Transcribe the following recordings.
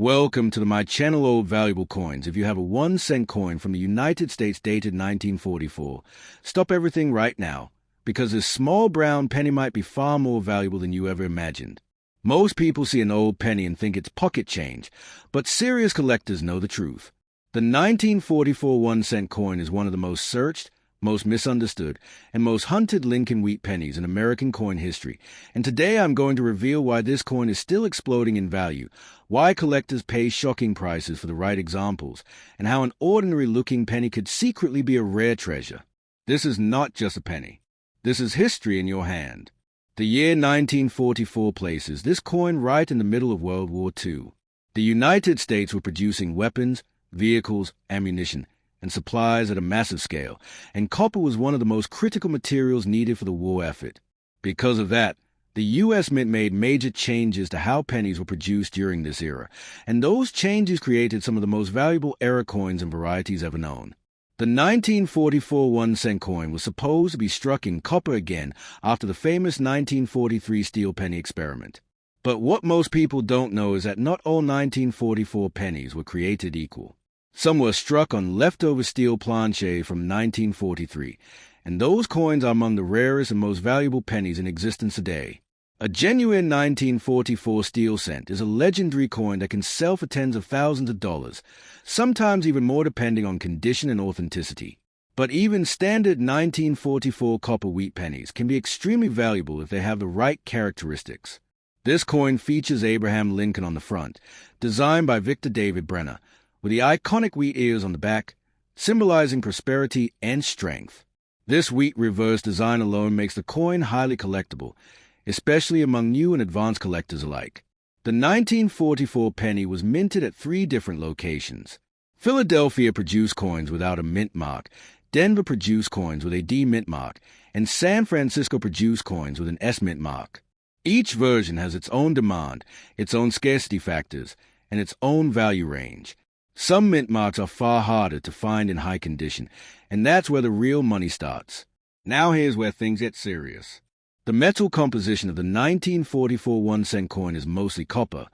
Welcome to my channel Old Valuable Coins. If you have a 1-cent coin from the United States dated 1944, stop everything right now, because this small brown penny might be far more valuable than you ever imagined. Most people see an old penny and think it's pocket change, but serious collectors know the truth. The 1944 1-cent coin is one of the most searched, most misunderstood, and most hunted Lincoln wheat pennies in American coin history, and today I'm going to reveal why this coin is still exploding in value, why collectors pay shocking prices for the right examples, and how an ordinary-looking penny could secretly be a rare treasure. This is not just a penny. This is history in your hand. The year 1944 places this coin right in the middle of World War II. The United States were producing weapons, vehicles, ammunition, and supplies at a massive scale, and copper was one of the most critical materials needed for the war effort. Because of that, the U.S. Mint made major changes to how pennies were produced during this era, and those changes created some of the most valuable era coins and varieties ever known. The 1944 1-cent coin was supposed to be struck in copper again after the famous 1943 steel penny experiment. But what most people don't know is that not all 1944 pennies were created equal. Some were struck on leftover steel planchets from 1943, and those coins are among the rarest and most valuable pennies in existence today. A genuine 1944 steel cent is a legendary coin that can sell for tens of thousands of dollars, sometimes even more depending on condition and authenticity. But even standard 1944 copper wheat pennies can be extremely valuable if they have the right characteristics. This coin features Abraham Lincoln on the front, designed by Victor David Brenner, with the iconic wheat ears on the back, symbolizing prosperity and strength. This wheat reverse design alone makes the coin highly collectible, especially among new and advanced collectors alike. The 1944 penny was minted at 3 different locations. Philadelphia produced coins without a mint mark, Denver produced coins with a D mint mark, and San Francisco produced coins with an S mint mark. Each version has its own demand, its own scarcity factors, and its own value range. Some mint marks are far harder to find in high condition, and that's where the real money starts. Now here's where things get serious. The metal composition of the 1944 1-cent coin is mostly copper,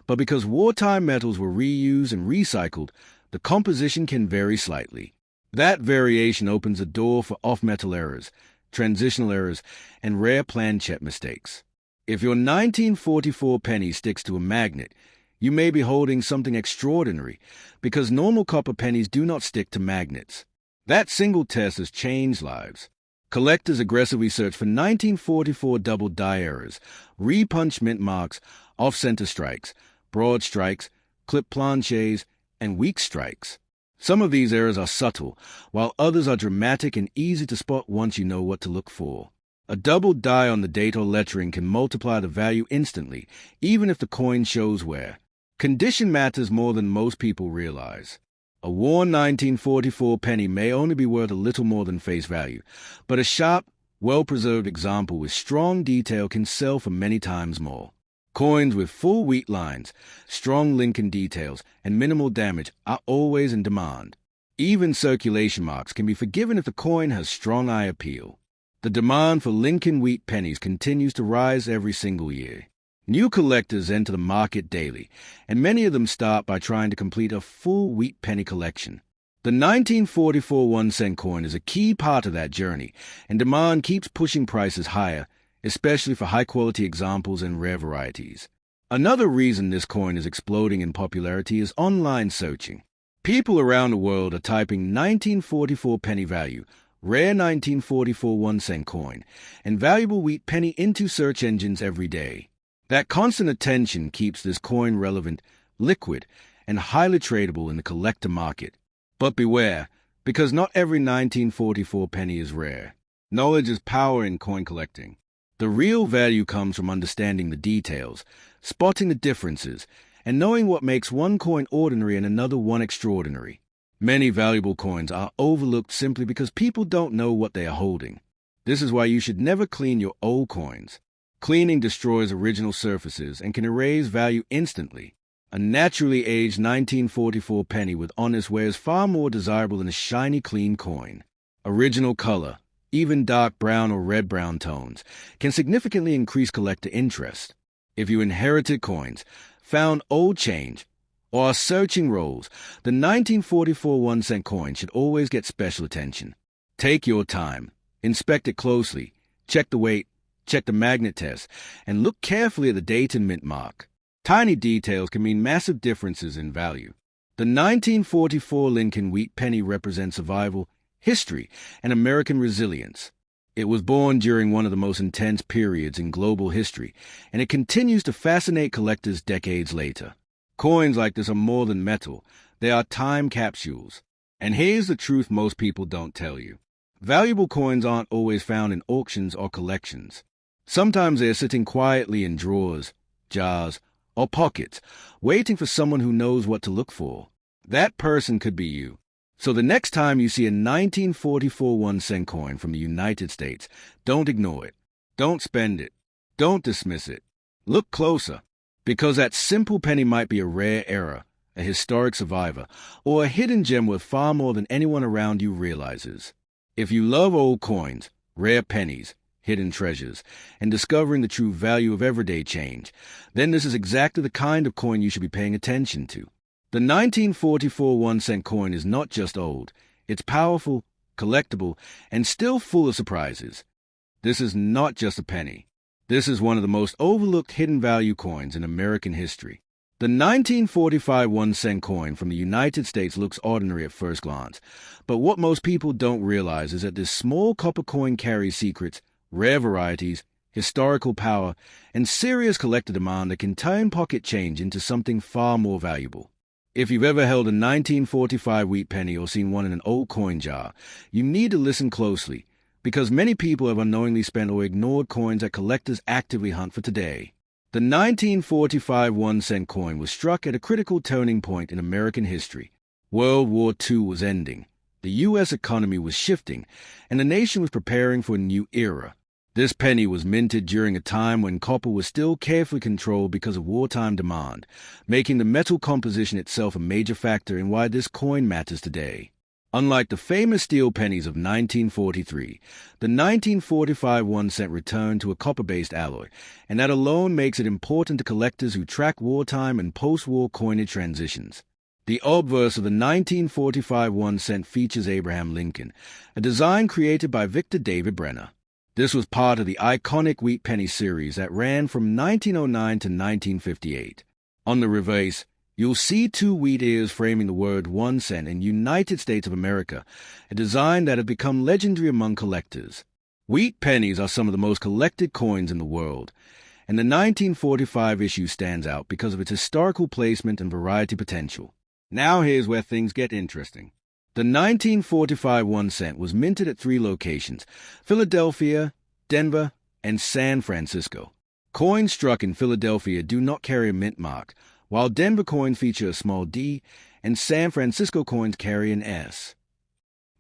but because wartime metals were reused and recycled, the composition can vary slightly. That variation opens the door for off-metal errors, transitional errors, and rare planchet mistakes. If your 1944 penny sticks to a magnet, you may be holding something extraordinary, because normal copper pennies do not stick to magnets. That single test has changed lives. Collectors aggressively search for 1944 double die errors, re-punch mint marks, off-center strikes, broad strikes, clip planchets, and weak strikes. Some of these errors are subtle, while others are dramatic and easy to spot once you know what to look for. A double die on the date or lettering can multiply the value instantly, even if the coin shows wear. Condition matters more than most people realize. A worn 1944 penny may only be worth a little more than face value, but a sharp, well-preserved example with strong detail can sell for many times more. Coins with full wheat lines, strong Lincoln details, and minimal damage are always in demand. Even circulation marks can be forgiven if the coin has strong eye appeal. The demand for Lincoln wheat pennies continues to rise every single year. New collectors enter the market daily, and many of them start by trying to complete a full wheat penny collection. The 1944 1-cent coin is a key part of that journey, and demand keeps pushing prices higher, especially for high-quality examples and rare varieties. Another reason this coin is exploding in popularity is online searching. People around the world are typing 1944 penny value, rare 1944 1-cent coin, and valuable wheat penny into search engines every day. That constant attention keeps this coin relevant, liquid, and highly tradable in the collector market. But beware, because not every 1944 penny is rare. Knowledge is power in coin collecting. The real value comes from understanding the details, spotting the differences, and knowing what makes one coin ordinary and another one extraordinary. Many valuable coins are overlooked simply because people don't know what they are holding. This is why you should never clean your old coins. Cleaning destroys original surfaces and can erase value instantly. A naturally aged 1944 penny with honest wear is far more desirable than a shiny, clean coin. Original color, even dark brown or red-brown tones, can significantly increase collector interest. If you inherited coins, found old change, or are searching roles, the 1944 1-cent coin should always get special attention. Take your time, inspect it closely, check the weight, check the magnet test, and look carefully at the date and mint mark. Tiny details can mean massive differences in value. The 1944 Lincoln wheat penny represents survival, history, and American resilience. It was born during one of the most intense periods in global history, and it continues to fascinate collectors decades later. Coins like this are more than metal. They are time capsules. And here's the truth most people don't tell you. Valuable coins aren't always found in auctions or collections. Sometimes they're sitting quietly in drawers, jars, or pockets, waiting for someone who knows what to look for. That person could be you. So the next time you see a 1944 1-cent coin from the United States, don't ignore it. Don't spend it. Don't dismiss it. Look closer, because that simple penny might be a rare error, a historic survivor, or a hidden gem worth far more than anyone around you realizes. If you love old coins, rare pennies, hidden treasures, and discovering the true value of everyday change, then this is exactly the kind of coin you should be paying attention to. The 1944 1-cent coin is not just old, it's powerful, collectible, and still full of surprises. This is not just a penny. This is one of the most overlooked hidden value coins in American history. The 1945 1-cent coin from the United States looks ordinary at first glance, but what most people don't realize is that this small copper coin carries secrets, rare varieties, historical power, and serious collector demand that can turn pocket change into something far more valuable. If you've ever held a 1945 wheat penny or seen one in an old coin jar, you need to listen closely, because many people have unknowingly spent or ignored coins that collectors actively hunt for today. The 1945 1-cent coin was struck at a critical turning point in American history. World War II was ending, the U.S. economy was shifting, and the nation was preparing for a new era. This penny was minted during a time when copper was still carefully controlled because of wartime demand, making the metal composition itself a major factor in why this coin matters today. Unlike the famous steel pennies of 1943, the 1945 1-cent returned to a copper-based alloy, and that alone makes it important to collectors who track wartime and post-war coinage transitions. The obverse of the 1945 1-cent features Abraham Lincoln, a design created by Victor David Brenner. This was part of the iconic wheat penny series that ran from 1909 to 1958. On the reverse, you'll see two wheat ears framing the word 1 cent in United States of America, a design that has become legendary among collectors. Wheat pennies are some of the most collected coins in the world, and the 1945 issue stands out because of its historical placement and variety potential. Now here's where things get interesting. The 1945 1 cent was minted at 3 locations: Philadelphia, Denver, and San Francisco. Coins struck in Philadelphia do not carry a mint mark, while Denver coins feature a small D, and San Francisco coins carry an S.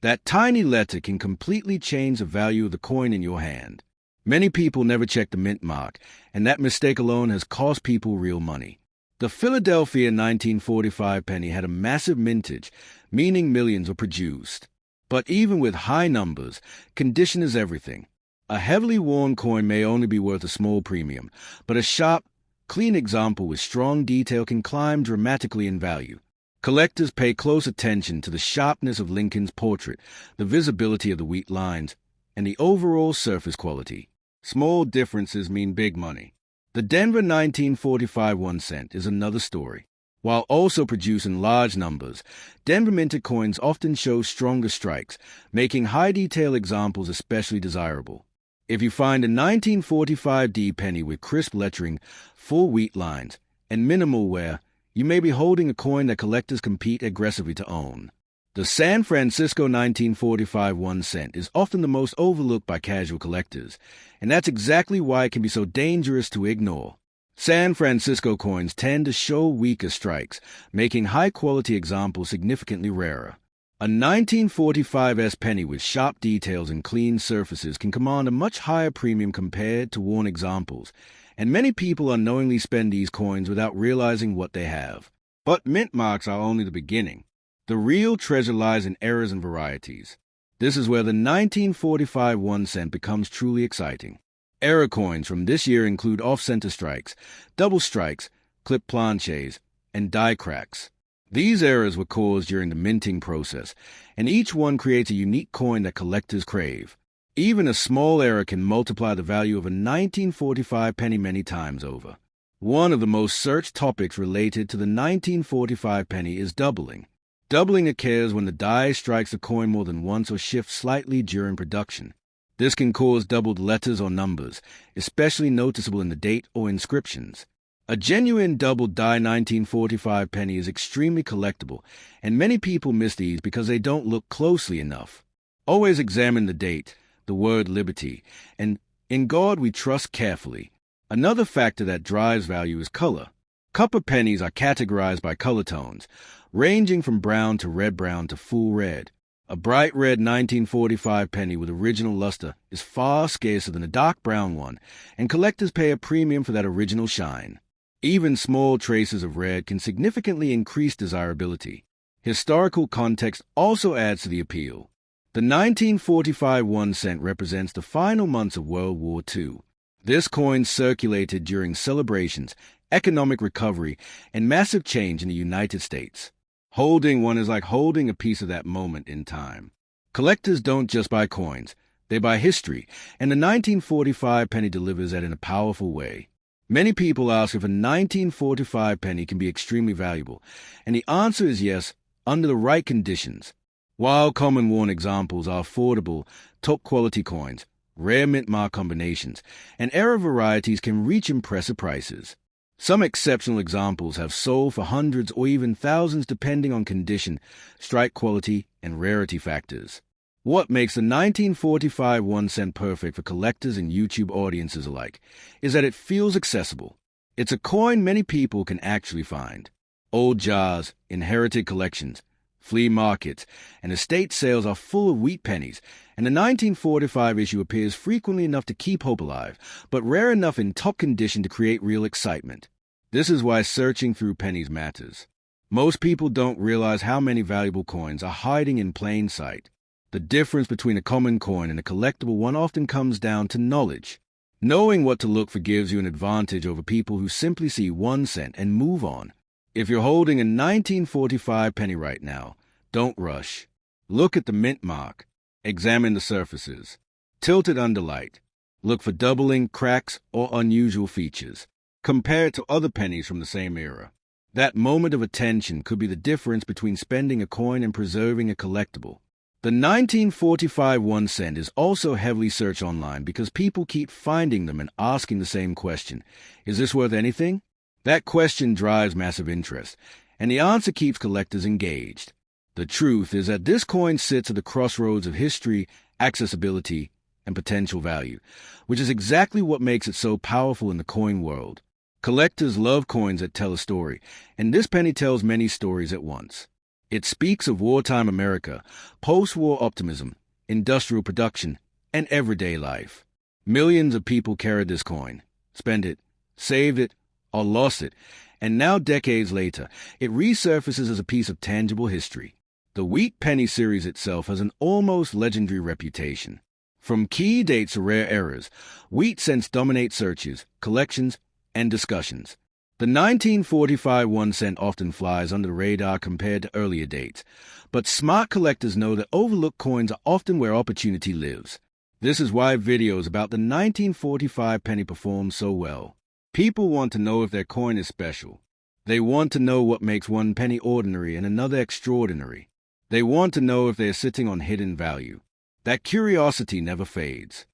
That tiny letter can completely change the value of the coin in your hand. Many people never check the mint mark, and that mistake alone has cost people real money. The Philadelphia 1945 penny had a massive mintage, meaning millions were produced. But even with high numbers, condition is everything. A heavily worn coin may only be worth a small premium, but a sharp, clean example with strong detail can climb dramatically in value. Collectors pay close attention to the sharpness of Lincoln's portrait, the visibility of the wheat lines, and the overall surface quality. Small differences mean big money. The Denver 1945 1 cent is another story. While also produced in large numbers, Denver minted coins often show stronger strikes, making high-detail examples especially desirable. If you find a 1945 D penny with crisp lettering, full wheat lines, and minimal wear, you may be holding a coin that collectors compete aggressively to own. The San Francisco 1945 1 cent is often the most overlooked by casual collectors, and that's exactly why it can be so dangerous to ignore. San Francisco coins tend to show weaker strikes, making high-quality examples significantly rarer. A 1945 S penny with sharp details and clean surfaces can command a much higher premium compared to worn examples, and many people unknowingly spend these coins without realizing what they have. But mint marks are only the beginning. The real treasure lies in errors and varieties. This is where the 1945 1 cent becomes truly exciting. Error coins from this year include off-center strikes, double strikes, clip planches, and die cracks. These errors were caused during the minting process, and each one creates a unique coin that collectors crave. Even a small error can multiply the value of a 1945 penny many times over. One of the most searched topics related to the 1945 penny is doubling. Doubling occurs when the die strikes the coin more than once or shifts slightly during production. This can cause doubled letters or numbers, especially noticeable in the date or inscriptions. A genuine double die 1945 penny is extremely collectible, and many people miss these because they don't look closely enough. Always examine the date, the word liberty, and in God we trust carefully. Another factor that drives value is color. Copper pennies are categorized by color tones, ranging from brown to red-brown to full red. A bright red 1945 penny with original luster is far scarcer than a dark brown one, and collectors pay a premium for that original shine. Even small traces of red can significantly increase desirability. Historical context also adds to the appeal. The 1945 1 cent represents the final months of World War II. This coin circulated during celebrations, economic recovery, and massive change in the United States. Holding one is like holding a piece of that moment in time. Collectors don't just buy coins, they buy history, and the 1945 penny delivers that in a powerful way. Many people ask if a 1945 penny can be extremely valuable, and the answer is yes, under the right conditions. While common worn examples are affordable, top-quality coins, rare mint mark combinations, and era varieties can reach impressive prices. Some exceptional examples have sold for hundreds or even thousands depending on condition, strike quality, and rarity factors. What makes the 1945 1 cent perfect for collectors and YouTube audiences alike is that it feels accessible. It's a coin many people can actually find. Old jars, inherited collections, flea markets, and estate sales are full of wheat pennies, and the 1945 issue appears frequently enough to keep hope alive, but rare enough in top condition to create real excitement. This is why searching through pennies matters. Most people don't realize how many valuable coins are hiding in plain sight. The difference between a common coin and a collectible one often comes down to knowledge. Knowing what to look for gives you an advantage over people who simply see 1 cent and move on. If you're holding a 1945 penny right now, don't rush. Look at the mint mark. Examine the surfaces. Tilt it under light. Look for doubling, cracks, or unusual features. Compare it to other pennies from the same era. That moment of attention could be the difference between spending a coin and preserving a collectible. The 1945 1 cent is also heavily searched online because people keep finding them and asking the same question. Is this worth anything? That question drives massive interest, and the answer keeps collectors engaged. The truth is that this coin sits at the crossroads of history, accessibility, and potential value, which is exactly what makes it so powerful in the coin world. Collectors love coins that tell a story, and this penny tells many stories at once. It speaks of wartime America, post-war optimism, industrial production, and everyday life. Millions of people carried this coin, spent it, saved it, or lost it, and now decades later, it resurfaces as a piece of tangible history. The wheat penny series itself has an almost legendary reputation. From key dates to rare errors, wheat cents dominate searches, collections, and discussions. The 1945 1 cent often flies under the radar compared to earlier dates, but smart collectors know that overlooked coins are often where opportunity lives. This is why videos about the 1945 penny perform so well. People want to know if their coin is special. They want to know what makes one penny ordinary and another extraordinary. They want to know if they are sitting on hidden value. That curiosity never fades.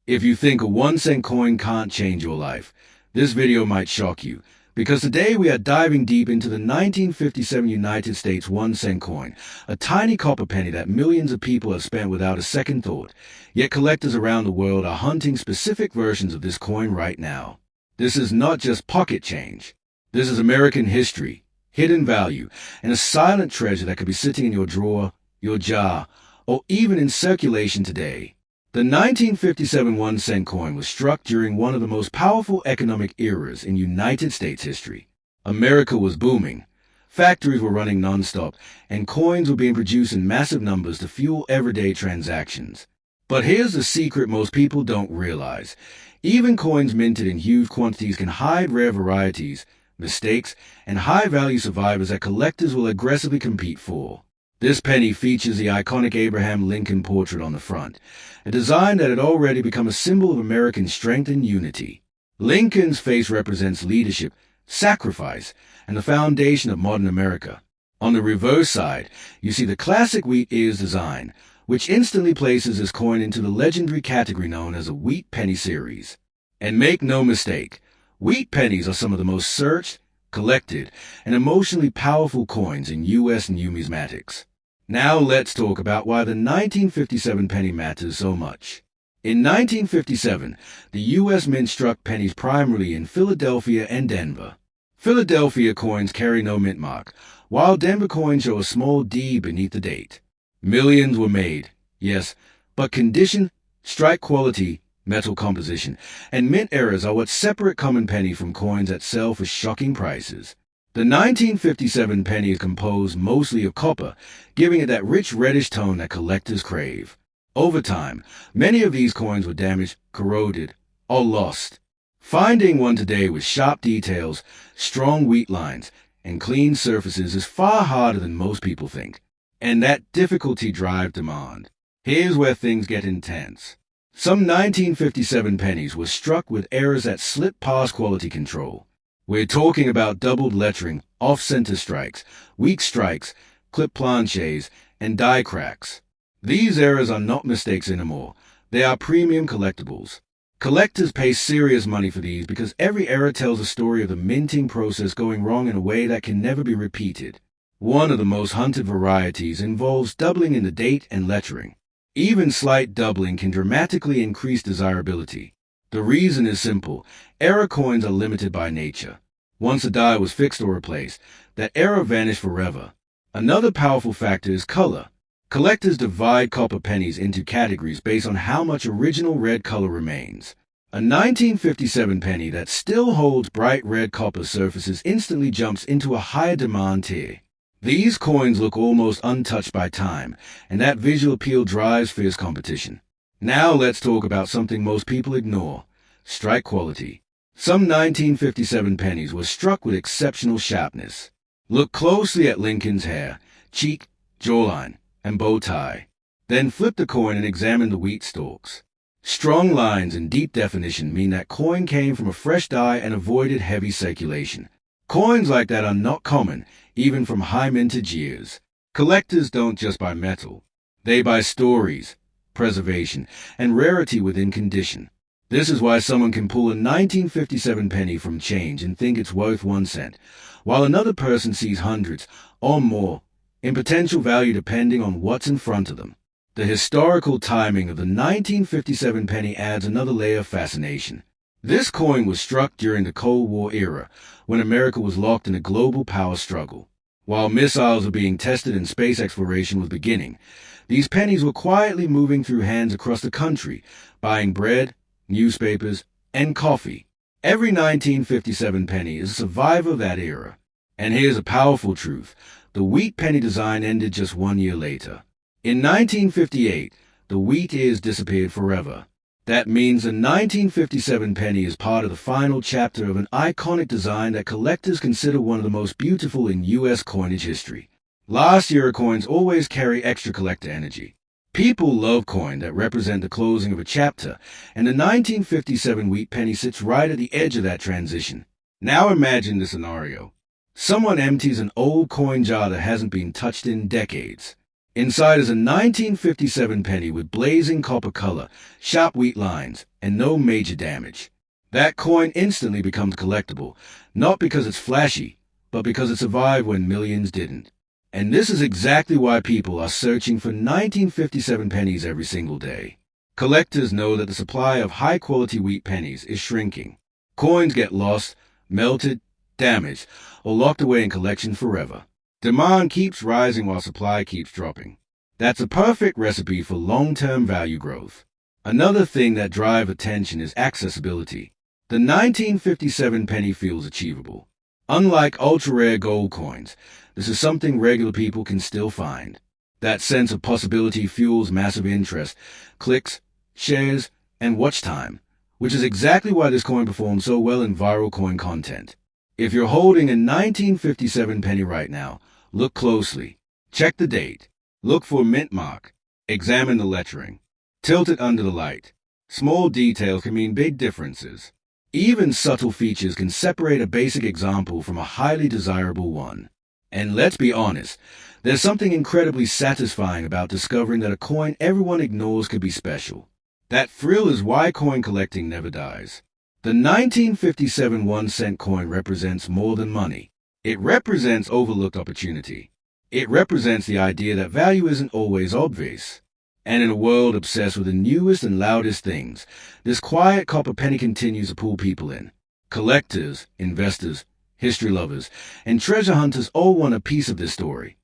If you think a 1 cent coin can't change your life, this video might shock you, because today we are diving deep into the 1957 United States 1 cent coin, a tiny copper penny that millions of people have spent without a second thought, yet collectors around the world are hunting specific versions of this coin right now. This is not just pocket change. This is American history, hidden value, and a silent treasure that could be sitting in your drawer, your jar, or even in circulation today. The 1957 1 cent coin was struck during one of the most powerful economic eras in United States history. America was booming. Factories were running nonstop, and coins were being produced in massive numbers to fuel everyday transactions. But here's the secret most people don't realize. Even coins minted in huge quantities can hide rare varieties, mistakes, and high-value survivors that collectors will aggressively compete for. This penny features the iconic Abraham Lincoln portrait on the front, a design that had already become a symbol of American strength and unity. Lincoln's face represents leadership, sacrifice, and the foundation of modern America. On the reverse side, you see the classic wheat ears design, which instantly places this coin into the legendary category known as a wheat penny series. And make no mistake, wheat pennies are some of the most searched, collected, and emotionally powerful coins in U.S. numismatics. Now let's talk about why the 1957 penny matters so much. In 1957, the U.S. Mint struck pennies primarily in Philadelphia and Denver. Philadelphia coins carry no mint mark, while Denver coins show a small D beneath the date. Millions were made, yes, but condition, strike quality, metal composition, and mint errors are what separate common penny from coins that sell for shocking prices. The 1957 penny is composed mostly of copper, giving it that rich reddish tone that collectors crave. Over time, many of these coins were damaged, corroded, or lost. Finding one today with sharp details, strong wheat lines, and clean surfaces is far harder than most people think. And that difficulty drives demand. Here's where things get intense. Some 1957 pennies were struck with errors that slipped past quality control. We're talking about doubled lettering, off-center strikes, weak strikes, clip planches, and die cracks. These errors are not mistakes anymore. They are premium collectibles. Collectors pay serious money for these because every error tells a story of the minting process going wrong in a way that can never be repeated. One of the most hunted varieties involves doubling in the date and lettering. Even slight doubling can dramatically increase desirability. The reason is simple. Error coins are limited by nature. Once a die was fixed or replaced, that error vanished forever. Another powerful factor is color. Collectors divide copper pennies into categories based on how much original red color remains. A 1957 penny that still holds bright red copper surfaces instantly jumps into a higher demand tier. These coins look almost untouched by time, and that visual appeal drives fierce competition. Now let's talk about something most people ignore: strike quality. Some 1957 pennies were struck with exceptional sharpness. Look closely at Lincoln's hair, cheek, jawline, and bow tie. Then flip the coin and examine the wheat stalks. Strong lines and deep definition mean that coin came from a fresh die and avoided heavy circulation. Coins like that are not common, even from high mintage years. Collectors don't just buy metal. They buy stories, preservation, and rarity within condition. This is why someone can pull a 1957 penny from change and think it's worth 1 cent, while another person sees hundreds or more in potential value depending on what's in front of them. The historical timing of the 1957 penny adds another layer of fascination. This coin was struck during the Cold War era, when America was locked in a global power struggle. While missiles were being tested and space exploration was beginning, these pennies were quietly moving through hands across the country, buying bread, newspapers, and coffee. Every 1957 penny is a survivor of that era. And here's a powerful truth: the wheat penny design ended just 1 year later. In 1958, the wheat ears disappeared forever. That means the 1957 penny is part of the final chapter of an iconic design that collectors consider one of the most beautiful in U.S. coinage history. Last era coins always carry extra collector energy. People love coins that represent the closing of a chapter, and the 1957 wheat penny sits right at the edge of that transition. Now imagine the scenario. Someone empties an old coin jar that hasn't been touched in decades. Inside is a 1957 penny with blazing copper color, sharp wheat lines, and no major damage. That coin instantly becomes collectible, not because it's flashy, but because it survived when millions didn't. And this is exactly why people are searching for 1957 pennies every single day. Collectors know that the supply of high-quality wheat pennies is shrinking. Coins get lost, melted, damaged, or locked away in collection forever. Demand keeps rising while supply keeps dropping. That's a perfect recipe for long-term value growth. Another thing that drives attention is accessibility. The 1957 penny feels achievable. Unlike ultra-rare gold coins, this is something regular people can still find. That sense of possibility fuels massive interest, clicks, shares, and watch time, which is exactly why this coin performs so well in viral coin content. If you're holding a 1957 penny right now, look closely. Check the date. Look for a mint mark. Examine the lettering. Tilt it under the light. Small details can mean big differences. Even subtle features can separate a basic example from a highly desirable one. And let's be honest, there's something incredibly satisfying about discovering that a coin everyone ignores could be special. That thrill is why coin collecting never dies. The 1957 1-cent coin represents more than money. It represents overlooked opportunity. It represents the idea that value isn't always obvious. And in a world obsessed with the newest and loudest things, this quiet copper penny continues to pull people in. Collectors, investors, history lovers, and treasure hunters all want a piece of this story.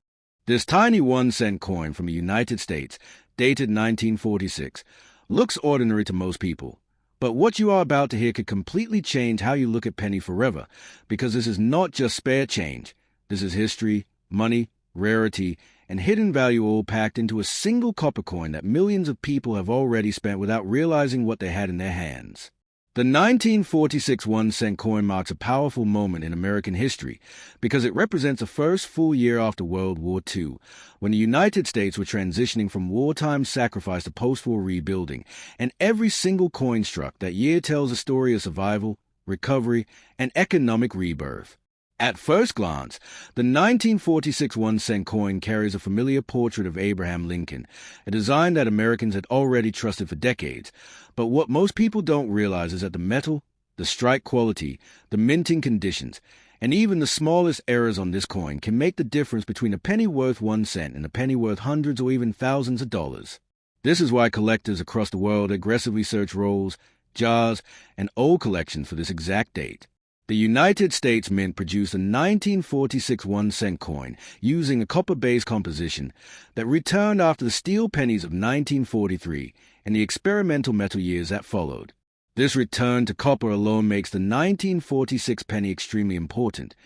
This tiny 1-cent coin from the United States, dated 1946, looks ordinary to most people. But what you are about to hear could completely change how you look at penny forever, because this is not just spare change. This is history, money, rarity, and hidden value all packed into a single copper coin that millions of people have already spent without realizing what they had in their hands. The 1946 1-cent coin marks a powerful moment in American history because it represents the first full year after World War II, when the United States were transitioning from wartime sacrifice to post-war rebuilding, and every single coin struck that year tells a story of survival, recovery, and economic rebirth. At first glance, the 1946 1-cent coin carries a familiar portrait of Abraham Lincoln, a design that Americans had already trusted for decades. But what most people don't realize is that the metal, the strike quality, the minting conditions, and even the smallest errors on this coin can make the difference between a penny worth 1 cent and a penny worth hundreds or even thousands of dollars. This is why collectors across the world aggressively search rolls, jars, and old collections for this exact date. The United States Mint produced a 1946 1-cent coin using a copper-based composition that returned after the steel pennies of 1943 and the experimental metal years that followed. This return to copper alone makes the 1946 penny extremely important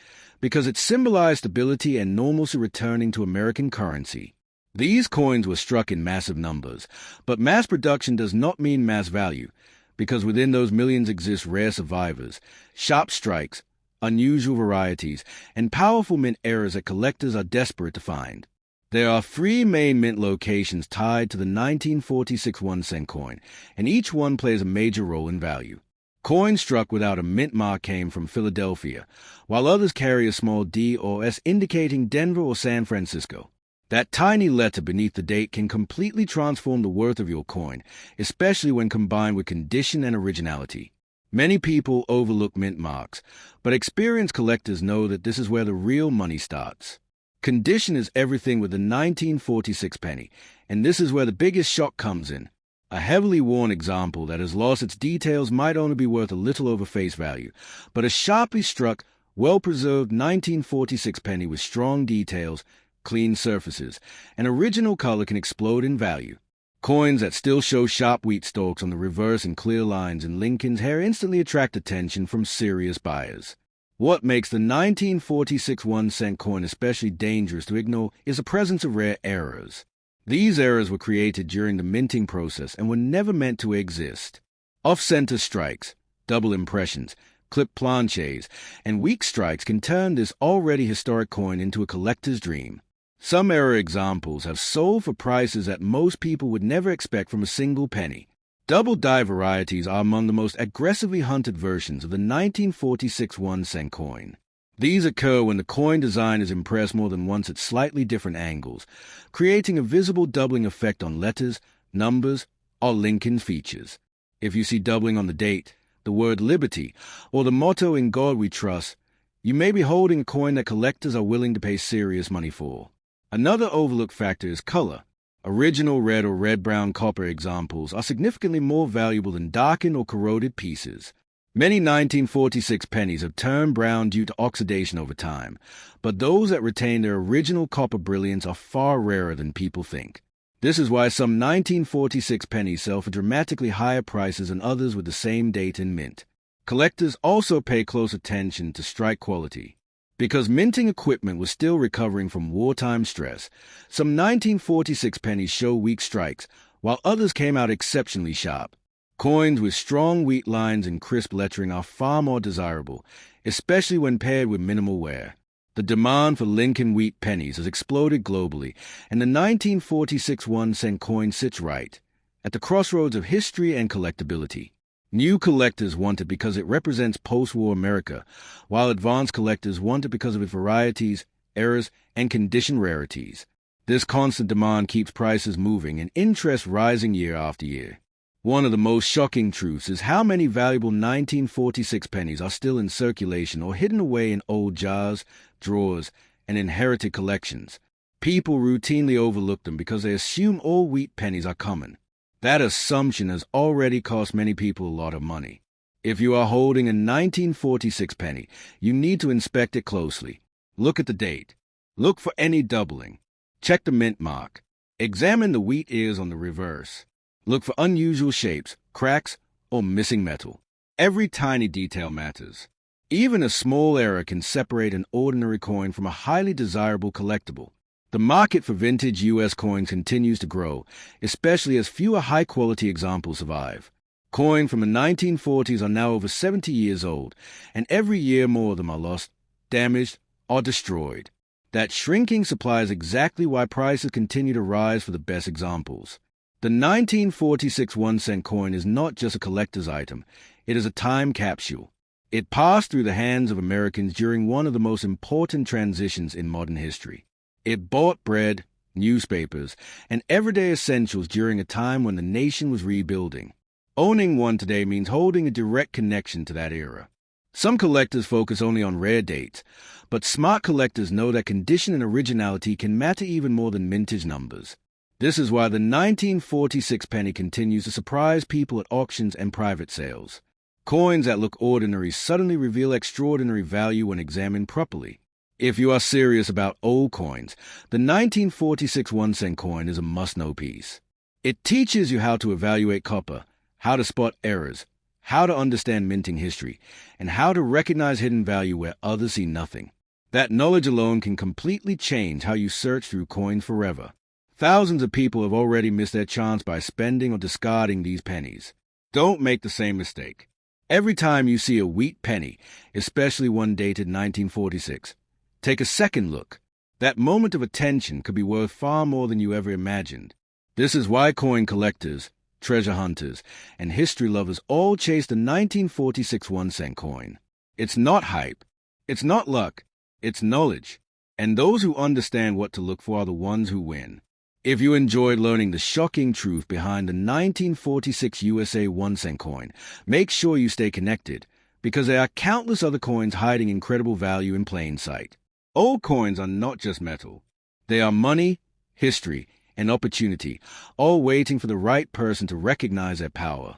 because it symbolized stability and normalcy returning to American currency. These coins were struck in massive numbers, but mass production does not mean mass value, because within those millions exist rare survivors, sharp strikes, unusual varieties, and powerful mint errors that collectors are desperate to find. There are 3 main mint locations tied to the 1946 1-cent coin, and each one plays a major role in value. Coins struck without a mint mark came from Philadelphia, while others carry a small D or S indicating Denver or San Francisco. That tiny letter beneath the date can completely transform the worth of your coin, especially when combined with condition and originality. Many people overlook mint marks, but experienced collectors know that this is where the real money starts. Condition is everything with the 1946 penny, and this is where the biggest shock comes in. A heavily worn example that has lost its details might only be worth a little over face value, but a sharply struck, well-preserved 1946 penny with strong details, clean surfaces, and original color can explode in value. Coins that still show sharp wheat stalks on the reverse and clear lines in Lincoln's hair instantly attract attention from serious buyers. What makes the 1946 1-cent coin especially dangerous to ignore is the presence of rare errors. These errors were created during the minting process and were never meant to exist. Off-center strikes, double impressions, clip planches, and weak strikes can turn this already historic coin into a collector's dream. Some error examples have sold for prices that most people would never expect from a single penny. Double die varieties are among the most aggressively hunted versions of the 1946 1-cent coin. These occur when the coin design is impressed more than once at slightly different angles, creating a visible doubling effect on letters, numbers, or Lincoln features. If you see doubling on the date, the word liberty, or the motto "In God We Trust," you may be holding a coin that collectors are willing to pay serious money for. Another overlooked factor is color. Original red or red-brown copper examples are significantly more valuable than darkened or corroded pieces. Many 1946 pennies have turned brown due to oxidation over time, but those that retain their original copper brilliance are far rarer than people think. This is why some 1946 pennies sell for dramatically higher prices than others with the same date and mint. Collectors also pay close attention to strike quality. Because minting equipment was still recovering from wartime stress, some 1946 pennies show weak strikes, while others came out exceptionally sharp. Coins with strong wheat lines and crisp lettering are far more desirable, especially when paired with minimal wear. The demand for Lincoln wheat pennies has exploded globally, and the 1946 1-cent coin sits right at the crossroads of history and collectability. New collectors want it because it represents post-war America, while advanced collectors want it because of its varieties, errors, and condition rarities. This constant demand keeps prices moving and interest rising year after year. One of the most shocking truths is how many valuable 1946 pennies are still in circulation or hidden away in old jars, drawers, and inherited collections. People routinely overlook them because they assume all wheat pennies are common. That assumption has already cost many people a lot of money. If you are holding a 1946 penny, you need to inspect it closely. Look at the date. Look for any doubling. Check the mint mark. Examine the wheat ears on the reverse. Look for unusual shapes, cracks, or missing metal. Every tiny detail matters. Even a small error can separate an ordinary coin from a highly desirable collectible. The market for vintage U.S. coins continues to grow, especially as fewer high-quality examples survive. Coins from the 1940s are now over 70 years old, and every year more of them are lost, damaged, or destroyed. That shrinking supply is exactly why prices continue to rise for the best examples. The 1946 1-cent coin is not just a collector's item, it is a time capsule. It passed through the hands of Americans during one of the most important transitions in modern history. It bought bread, newspapers, and everyday essentials during a time when the nation was rebuilding. Owning one today means holding a direct connection to that era. Some collectors focus only on rare dates, but smart collectors know that condition and originality can matter even more than mintage numbers. This is why the 1946 penny continues to surprise people at auctions and private sales. Coins that look ordinary suddenly reveal extraordinary value when examined properly. If you are serious about old coins, the 1946 1-cent coin is a must-know piece. It teaches you how to evaluate copper, how to spot errors, how to understand minting history, and how to recognize hidden value where others see nothing. That knowledge alone can completely change how you search through coins forever. Thousands of people have already missed their chance by spending or discarding these pennies. Don't make the same mistake. Every time you see a wheat penny, especially one dated 1946, take a second look. That moment of attention could be worth far more than you ever imagined. This is why coin collectors, treasure hunters, and history lovers all chase the 1946 1-cent coin. It's not hype. It's not luck. It's knowledge. And those who understand what to look for are the ones who win. If you enjoyed learning the shocking truth behind the 1946 USA 1-cent coin, make sure you stay connected, because there are countless other coins hiding incredible value in plain sight. Old coins are not just metal. They are money, history, and opportunity, all waiting for the right person to recognize their power.